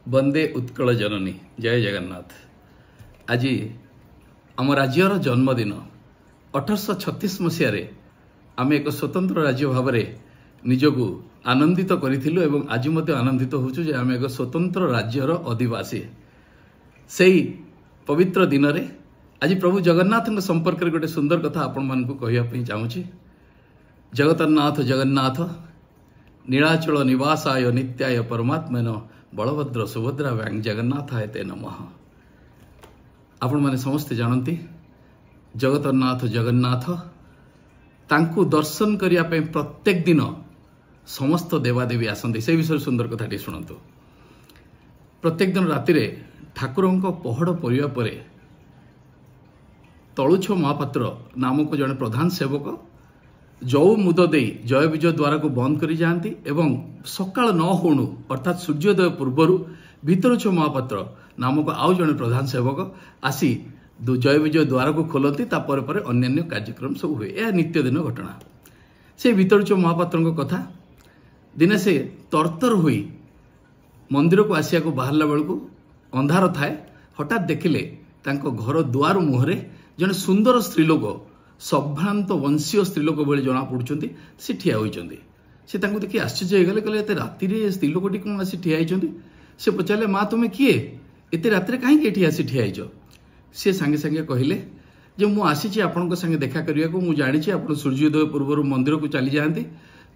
वंदे उत्कल जननी जय जगन्नाथ। आज आम राज्यर जन्मदिन 1836 मसीह आम एक स्वतंत्र राज्य भाव निजको आनंदित करूँ एवं आज आनंदित होचु आम एक स्वतंत्र राज्यर अधिवासी। से पवित्र दिन में आज प्रभु जगन्नाथ संपर्क में गोटे सुंदर कथा आपण मानकु कहवाई चाहूँगी। जगतनाथ जगन्नाथ नीलाचल निवासाय नित्याय परमात्मन बलभद्र सुभद्रा व्यांग जगन्नाथाय ते नमः। आपण माने समस्ते जानती जगतनाथ जगन्नाथ तांकु दर्शन करिया पे प्रत्येक दिन समस्त देवादेवी आसंती। से विषय सुंदर कथाटी शुणु। प्रत्येक दिन राति ठाकुरंक पहड़ पड़िया परे तलुछ महापात्र नामक जड़े प्रधान सेवक जौ मुद दे जय विजय द्वारा को बंद करी जाती एवं सकाळ न होणु अर्थात सूर्योदय पूर्वर भितरछ महापात्र नामक आउ जड़े प्रधान सेवक आसी जय विजय द्वारा को खोलती तापर अन्य कार्यक्रम सब हुए। यह नित्यदिन घटना। से भितरछ महापात्र कथा दिने से तरतर हुई मंदिर को आसिया को बाहरला बेलू अंधार थाए हठात देखिले तांको घर दुआर मुहरे जड़े सुंदर स्त्रीलोक सभ्रांत वंशीय स्त्रीलोक भाई जना पड़ुंट से ठिया होती। से देखिए आश्चर्य होगले कहले राति स्त्रीलोकटी कौन आसी ठिया होती। से पचारे माँ तुम्हें किए एत रात कहीं आसी ठिया सी सांगे सांगे कहले जे मु आसी आपण संगे देखा करने को जानी आप सूर्योदय पूर्व मंदिर को चली जाती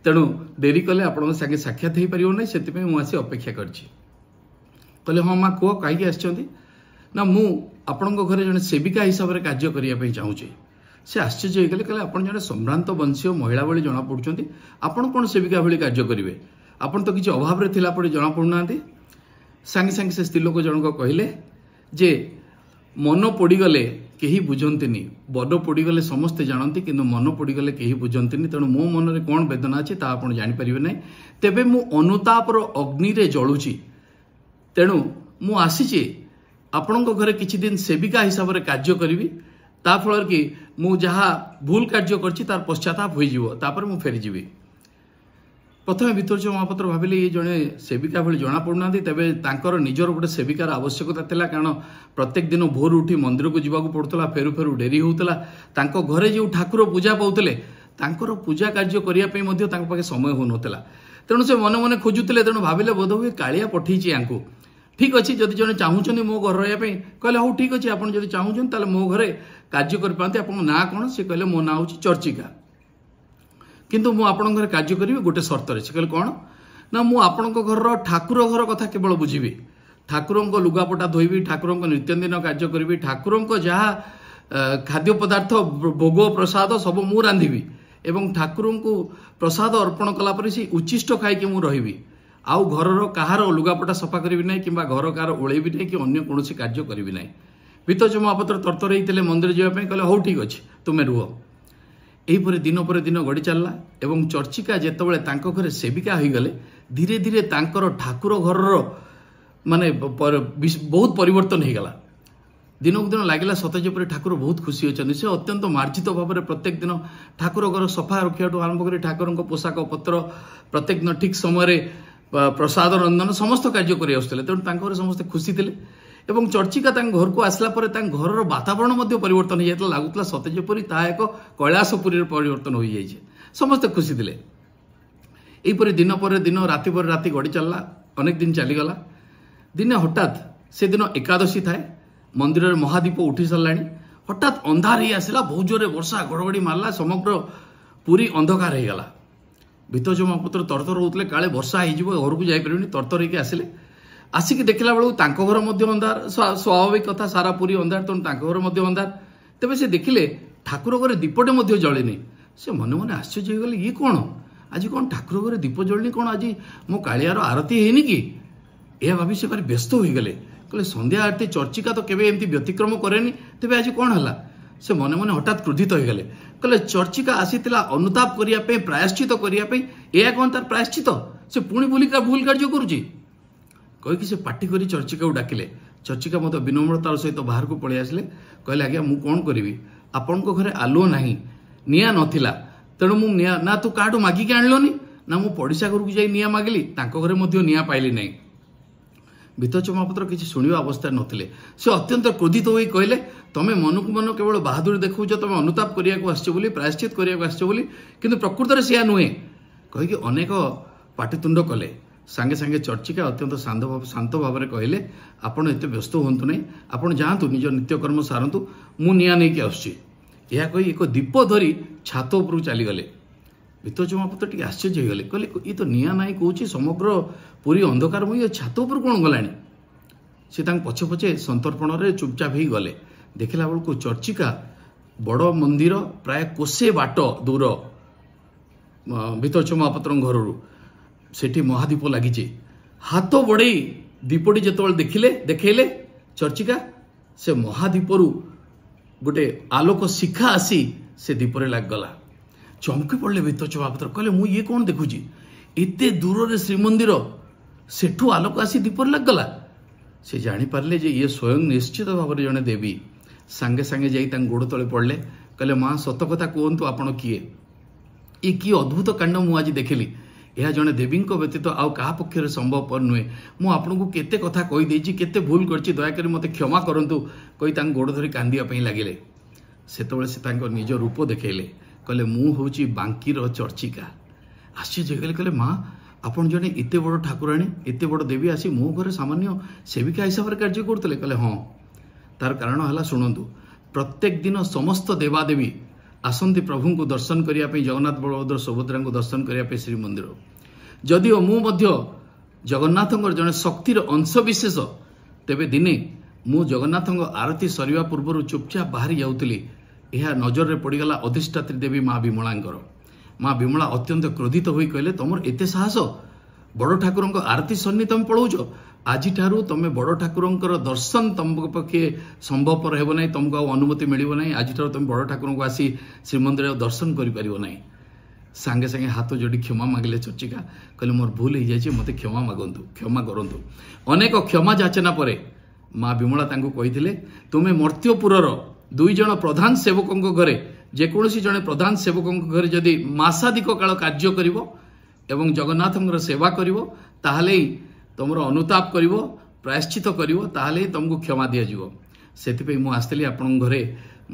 तेणु डेरी कले आपण संगे साक्षात हो पार ना से मुझे अपेक्षा कहले हाँ माँ कह कहीं आसछंती ना मु आपण घर जड़े सेविका हिसाब से कार्य करने चाहूँगी। से आश्चर्य होगले कहले आप जड़े सम्भ्रांत वंशीय महिला भाई जना पड़ुंट आपड़ कौन सेविका भाई कार्य करेंगे आपड़ तो किसी अभाव थिला पड़े जना पड़ूना। सांगे सांगे से स्त्रीलोक जनक कहले जे मन पोड़गले कहीं बुझंती बड़ पोड़गले समस्ते जानती किंतु मन पोड़गले कहीं बुझंती तेणु मो मन में कौन वेदना अच्छी आप जापर ना तेबे मु अनुतापर अग्नि रे जलुची तेणु मु आसी आपण घरे किछि दिन सेविका हिसाब से कार्य करी ताफल कि मु जहा भूल कार्य करछि तार पश्चाताप होपर मु फेरीजी। प्रथम भितर महापात्र भाविले ये जड़े सेविका भाई जना पड़ूना तेबे तांकर निजर गोटे सेविकार आवश्यकता थिला कारण प्रत्येक दिन भोर उठी मंदिर को जीवा पड़ता फेरु फेरु डेरी होता तांको घरे जो ठाकुर पूजा पाउतले तांकर पूजा कार्य करने पाखे समय हो नाला तेणु से मन मन खोजुले तेणु भाविले बोध हुए कालिया पठेची यांकू ठीक अच्छे जदि जन चाहूँ मो घर रहा कहले हाँ ठीक अच्छे आप चाहूँ मो घरे कार्य करते आप ना कौन से कहले मो ना हूँ चर्चिका किंतु मु आपण घर कार्य करी गोटे शर्त से कहले कौन ना मु आपण घर ठाकुर घर कथा केवल बुझी ठाकुर लुगापटा धोबी ठाकुर नित्यंदिन कार्य करी ठाकुर जहाँ खाद्य पदार्थ भोग प्रसाद सब मु रांधिबी एवं ठाकुर को प्रसाद अर्पण कलापर से उच्चिष्ट खाई मु रही आउ घर कहार लुगापटा सफा करी ना कि घर कहार ओलैबी ना कि अन्य कौन कार्य करी ना। भितर महापात्र तरतर होते मंदिर जावाई कहले हौ ठीक अच्छे तुम्हें रुह। यहीपर दिन गड़ी चलला एवं चर्चिका जितेबाला घरे सेविका हो गले धीरे धीरे तांकर ठाकुर घर माने बहुत परिवर्तन हो गला। दिनक दिन लगे सत जेपरी ठाकुर बहुत खुशी होती से अत्यंत मार्जित भाव में प्रत्येक दिन ठाकुर घर सफा रखा आरंभ कर ठाकुर पोशाक पत्र प्रत्येक दिन ठीक समय प्रसाद रंजन समस्त कार्य कर तेणु समस्ते खुशी थे एवं चर्चिका घर को आसला घर वातावरण परिवर्तन हो जाता लगुला सते जेपरी एक कैलाशपुरी परिवर्तन हो जाए समस्ते खुशी थे। यहीपर दिन पर दिन राति पर राति गड़ी चलला अनेक दिन चलीगला। दिने हठात से दिन एकादशी थाए मंदिर में महादीप उठी सारा हठात अंधार ही आसला बहुत जोरे वर्षा घड़घड़ी मारला समग्र पूरी अंधकार हो गला। भितर जो महापुत्र तरतर होते काले वर्षा हो घर को जापर तरतर होकर आसिले आसिक देखला बेलू घर मध्य अंधार स्वाभाविक कथा सारा पूरी अंधार तेणु घर अंधार तेज से देखिले ठाकुर घरे दीपटे जलिनी से मन मन आश्चर्य हो गले ये कौन आज कौन ठाकुर घरे दीप जलिनी कौन आज मो कालियार आरती है कि यह भावी से भारी व्यस्त हो गले कहले संध्या आरती चर्चिका तो केवे एमती व्यतिक्रम करेनी तेज आज कौन है से मन मन हठात क्रोधित हो गले कहले चर्चिका आसीला अनुताप करने प्रायश्चित करने यह कौन तार प्रायश्चित से पुणी बुलिका भूल कार्य करुच्ची कहीकि से पार्टी करी चर्चिका को डाकिले चर्चिका मत विनम्रतार सहित बाहर को पलि आसिले कहले आज्ञा मु कौन करी आपण घरे आलुओ नाही निया नथिला तेणु मु निया ना तू काटू मागिकी आणलोनी ना मु पड़िशा घर को जाई निया मागिली तांको घरे मध्य निया पाइली नहीं। ଭିତରଚ୍ଛ ମହାପାତ୍ର କିଛି ଶୁଣିବା ଅବସ୍ଥାରେ ନଥିଲେ। ସେ ଅତ୍ୟନ୍ତ କ୍ରୋଧିତ ହୋଇ କହିଲେ, ତମେ ମନକୁ ମନ କେବଳ ବାହାଦୁରୀ ଦେଖାଉଛ, ତମେ ଅନୁତାପ କରିବାକୁ ଆସିଛ ବୋଲି, ପ୍ରାୟଶ୍ଚିତ କରିବାକୁ ଆସିଛ ବୋଲି, କିନ୍ତୁ ପ୍ରକୃତରେ ସେୟା ନୁହେଁ କହିକି ଅନେକ ପାଟିତୁଣ୍ଡ କଲେ। ସାଙ୍ଗେ ସାଙ୍ଗେ ଚର୍ଚ୍ଚିକା ଅତ୍ୟନ୍ତ ଶାନ୍ତ ଭାବରେ କହିଲେ, ଆପଣ ଏତେ ବ୍ୟସ୍ତ ହୁଅନ୍ତୁ ନାହିଁ, ଆପଣ ଯାଆନ୍ତୁ ନିଜ ନିତ୍ୟକର୍ମ ସାରନ୍ତୁ, ମୁଁ ନିଆଁ ନେଇକି ଆସୁଛି। ଏହା କହି ଏକ ଦୀପ ଧରି ଛାତ ଉପରକୁ ଚାଲିଗଲେ। ଭିତରଚ୍ଛ ମହାପାତ୍ର ଟିକେ ଆଶ୍ଚର୍ଯ୍ୟ ହେଇଗଲେ, କହିଲେ ଇଏ ତ ନିଆଁ ନାହିଁ କହୁଛି, ସମଗ୍ର ପୁରୀ ଅନ୍ଧକାରମୟ, ଛାତ ଉପରୁ କ'ଣ ଗଲାଣି? ସେ ତାଙ୍କ ପଛେ ପଛେ ସନ୍ତର୍ପଣରେ ଚୁପଚାପ ହେଇ ଗଲେ। ଦେଖିଲା ବେଳକୁ ଚର୍ଚ୍ଚିକା ବଡ଼ ମନ୍ଦିର ପ୍ରାୟ କୋଷେ ବାଟ ଦୂର ଭିତରଚ୍ଛ ମହାପାତ୍ରଙ୍କ ଘରରୁ ସେଠି ମହାଦୀପ ଲାଗିଛି। ହାତ ବଢ଼େଇ ଦୀପଟି ଯେତେବେଳେ ଦେଖେଇଲେ ଚର୍ଚ୍ଚିକା, ସେ ମହାଦୀପରୁ ଗୋଟେ ଆଲୋକ ଶିଖା ଆସି ସେ ଦୀପରେ ଲାଗିଗଲା। ଚମକି ପଡ଼ିଲେ ଭିତରଚ୍ଛ ମହାପାତ୍ର, କହିଲେ ମୁଁ ଇଏ କ'ଣ ଦେଖୁଛି? ଏତେ ଦୂରରେ ଶ୍ରୀମନ୍ଦିର, ସେଠୁ ଆଲୋକ ଆସି ଦୀପରେ ଲାଗିଗଲା। ସେ ଜାଣିପାରିଲେ ଯେ ଇଏ ସ୍ୱୟଂ ନିଶ୍ଚିତ ଭାବରେ ଜଣେ ଦେବୀ। ସାଙ୍ଗେ ସାଙ୍ଗେ ଯାଇ ତାଙ୍କ ଗୋଡ଼ ତଳେ ପଡ଼ିଲେ, କହିଲେ ମା ସତ କଥା କୁହନ୍ତୁ, ଆପଣ କିଏ? ଏ କି ଅଦ୍ଭୁତ କାଣ୍ଡ ମୁଁ ଆଜି ଦେଖିଲି। ଏହା ଜଣେ ଦେବୀଙ୍କ ବ୍ୟତୀତ ଆଉ କାହା ପକ୍ଷରେ ସମ୍ଭବପର ନୁହେଁ। ମୁଁ ଆପଣଙ୍କୁ କେତେ କଥା କହିଦେଇଛି, କେତେ ଭୁଲ କରିଛି, ଦୟାକରି ମୋତେ କ୍ଷମା କରନ୍ତୁ କହି ତାଙ୍କ ଗୋଡ଼ ଧରି କାନ୍ଦିବା ପାଇଁ ଲାଗିଲେ। ସେତେବେଳେ ସେ ତାଙ୍କ ନିଜ ରୂପ ଦେଖେଇଲେ, କହିଲେ ମୁଁ ହେଉଛି ବାଙ୍କିର ଚର୍ଚ୍ଚିକା। ଆଶ୍ଚର୍ଯ୍ୟ ହେଇଗଲେ, କହିଲେ ମା ଆପଣ ଜଣେ ଏତେ ବଡ଼ ଠାକୁରାଣୀ, ଏତେ ବଡ଼ ଦେବୀ ଆସି ମୋ ଘରେ ସାମାନ୍ୟ ସେବିକା ହିସାବରେ କାର୍ଯ୍ୟ କରୁଥିଲେ? କହିଲେ ହଁ। ତାର କାରଣ ହେଲା ଶୁଣନ୍ତୁ, ପ୍ରତ୍ୟେକ ଦିନ ସମସ୍ତ ଦେବାଦେବୀ ଆସନ୍ତି ପ୍ରଭୁଙ୍କୁ ଦର୍ଶନ କରିବା ପାଇଁ, ଜଗନ୍ନାଥ ବଳଭଦ୍ର ସୁଭଦ୍ରାଙ୍କୁ ଦର୍ଶନ କରିବା ପାଇଁ ଶ୍ରୀମନ୍ଦିର। ଯଦିଓ ମୁଁ ମଧ୍ୟ ଜଗନ୍ନାଥଙ୍କର ଜଣେ ଶକ୍ତିର ଅଂଶବିଶେଷ, ତେବେ ଦିନେ ମୁଁ ଜଗନ୍ନାଥଙ୍କ ଆରତି ସରିବା ପୂର୍ବରୁ ଚୁପଚାପ ବାହାରି ଯାଉଥିଲି। ଏହା ନଜରରେ ପଡ଼ିଗଲା ଅଧିଷ୍ଠାତ୍ରୀ ଦେବୀ ମା ବିମଳାଙ୍କର। ମା ବିମଳା ଅତ୍ୟନ୍ତ କ୍ରୋଧିତ ହୋଇ କହିଲେ, ତମର ଏତେ ସାହସ, ବଡ଼ ଠାକୁରଙ୍କ ଆରତି ସରିନି ତମେ ପଳାଉଛ? ଆଜିଠାରୁ ତମେ ବଡ଼ ଠାକୁରଙ୍କର ଦର୍ଶନ ତମ ପକ୍ଷେ ସମ୍ଭବପର ହେବ ନାହିଁ, ତମକୁ ଆଉ ଅନୁମତି ମିଳିବ ନାହିଁ। ଆଜିଠାରୁ ତମେ ବଡ଼ ଠାକୁରଙ୍କୁ ଆସି ଶ୍ରୀମନ୍ଦିରରେ ଦର୍ଶନ କରିପାରିବ ନାହିଁ। ସାଙ୍ଗେ ସାଙ୍ଗେ ହାତ ଯୋଡ଼ି କ୍ଷମା ମାଗିଲେ ଚର୍ଚ୍ଚିକା, କହିଲେ ମୋର ଭୁଲ ହେଇଯାଇଛି, ମୋତେ କ୍ଷମା ମାଗନ୍ତୁ, କ୍ଷମା କରନ୍ତୁ। ଅନେକ କ୍ଷମା ଯାଚନା ପରେ ମା ବିମଳା ତାଙ୍କୁ କହିଥିଲେ, ତୁମେ ମର୍ତ୍ତ୍ୟପୁରର 2 ଜଣ ପ୍ରଧାନ ସେବକଙ୍କ ଘରେ, ଯେକୌଣସି ଜଣେ ପ୍ରଧାନ ସେବକଙ୍କ ଘରେ ଯଦି ମାସାଧିକ କାଳ କାର୍ଯ୍ୟ କରିବ ଏବଂ ଜଗନ୍ନାଥଙ୍କର ସେବା କରିବ, ତାହେଲେ ହିଁ ତମର ଅନୁତାପ କରିବ, ପ୍ରାୟଶ୍ଚିତ କରିବ, ତାହେଲେ ହିଁ ତମକୁ କ୍ଷମା ଦିଆଯିବ। ସେଥିପାଇଁ ମୁଁ ଆସିଥିଲି ଆପଣଙ୍କ ଘରେ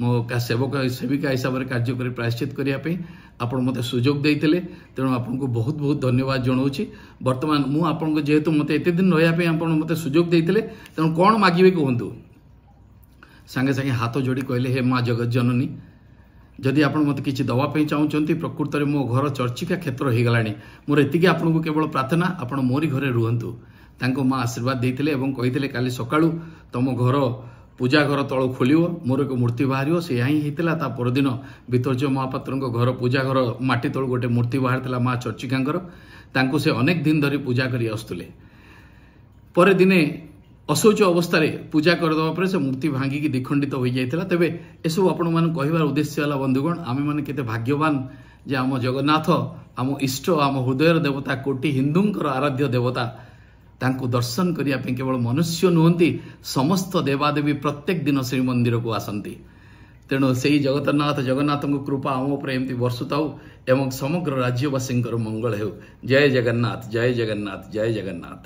ମୋ ସେବିକା ହିସାବରେ କାର୍ଯ୍ୟ କରି ପ୍ରାୟଶ୍ଚିତ କରିବା ପାଇଁ। ଆପଣ ମୋତେ ସୁଯୋଗ ଦେଇଥିଲେ, ତେଣୁ ଆପଣଙ୍କୁ ବହୁତ ବହୁତ ଧନ୍ୟବାଦ ଜଣାଉଛି। ବର୍ତ୍ତମାନ ମୁଁ ଆପଣଙ୍କୁ ଯେହେତୁ ମୋତେ ଏତେ ଦିନ ରହିବା ପାଇଁ ଆପଣ ମୋତେ ସୁଯୋଗ ଦେଇଥିଲେ, ତେଣୁ କ'ଣ ମାଗିବେ କୁହନ୍ତୁ? ସାଙ୍ଗେ ସାଙ୍ଗେ ହାତ ଯୋଡ଼ି କହିଲେ, ହେ ମା ଜଗତ ଜନନୀ, ଯଦି ଆପଣ ମୋତେ କିଛି ଦେବା ପାଇଁ ଚାହୁଁଛନ୍ତି, ପ୍ରକୃତରେ ମୋ ଘର ଚର୍ଚ୍ଚିକା କ୍ଷେତ୍ର ହେଇଗଲାଣି। ମୋର ଏତିକି ଆପଣଙ୍କୁ କେବଳ ପ୍ରାର୍ଥନା, ଆପଣ ମୋରି ଘରେ ରୁହନ୍ତୁ। ତାଙ୍କୁ ମା ଆଶୀର୍ବାଦ ଦେଇଥିଲେ ଏବଂ କହିଥିଲେ, କାଲି ସକାଳୁ ତମ ଘର ପୂଜା ଘର ତଳ ଖୋଲିବ, ମୋର ଏକ ମୂର୍ତ୍ତି ବାହାରିବ। ସେଇଆ ହିଁ ହେଇଥିଲା। ତା ପରଦିନ ଭିତରଚ୍ଛ ମହାପାତ୍ରଙ୍କ ଘର ପୂଜା ଘର ମାଟି ତଳୁ ଗୋଟେ ମୂର୍ତ୍ତି ବାହାରିଥିଲା ମା ଚର୍ଚ୍ଚିକାଙ୍କର। ତାଙ୍କୁ ସେ ଅନେକ ଦିନ ଧରି ପୂଜା କରି ଆସୁଥିଲେ। ପରେ ଦିନେ ଅଶୌଚ ଅବସ୍ଥାରେ ପୂଜା କରିଦେବା ପରେ ସେ ମୂର୍ତ୍ତି ଭାଙ୍ଗିକି ଦ୍ୱିଖଣ୍ଡିତ ହୋଇଯାଇଥିଲା। ତେବେ ଏସବୁ ଆପଣମାନଙ୍କୁ କହିବାର ଉଦ୍ଦେଶ୍ୟ ହେଲା, ବନ୍ଧୁଗଣ, ଆମେମାନେ କେତେ ଭାଗ୍ୟବାନ ଯେ ଆମ ଜଗନ୍ନାଥ, ଆମ ଇଷ୍ଟ, ଆମ ହୃଦୟର ଦେବତା, କୋଟି ହିନ୍ଦୁଙ୍କର ଆରାଧ୍ୟ ଦେବତା, ତାଙ୍କୁ ଦର୍ଶନ କରିବା ପାଇଁ କେବଳ ମନୁଷ୍ୟ ନୁହନ୍ତି, ସମସ୍ତ ଦେବାଦେବୀ ପ୍ରତ୍ୟେକ ଦିନ ଶ୍ରୀମନ୍ଦିରକୁ ଆସନ୍ତି। ତେଣୁ ସେହି ଜଗନ୍ନାଥଙ୍କ କୃପା ଆମ ଉପରେ ଏମିତି ବର୍ଷୁଥାଉ ଏବଂ ସମଗ୍ର ରାଜ୍ୟବାସୀଙ୍କର ମଙ୍ଗଳ ହେଉ। ଜୟ ଜଗନ୍ନାଥ, ଜୟ ଜଗନ୍ନାଥ, ଜୟ ଜଗନ୍ନାଥ।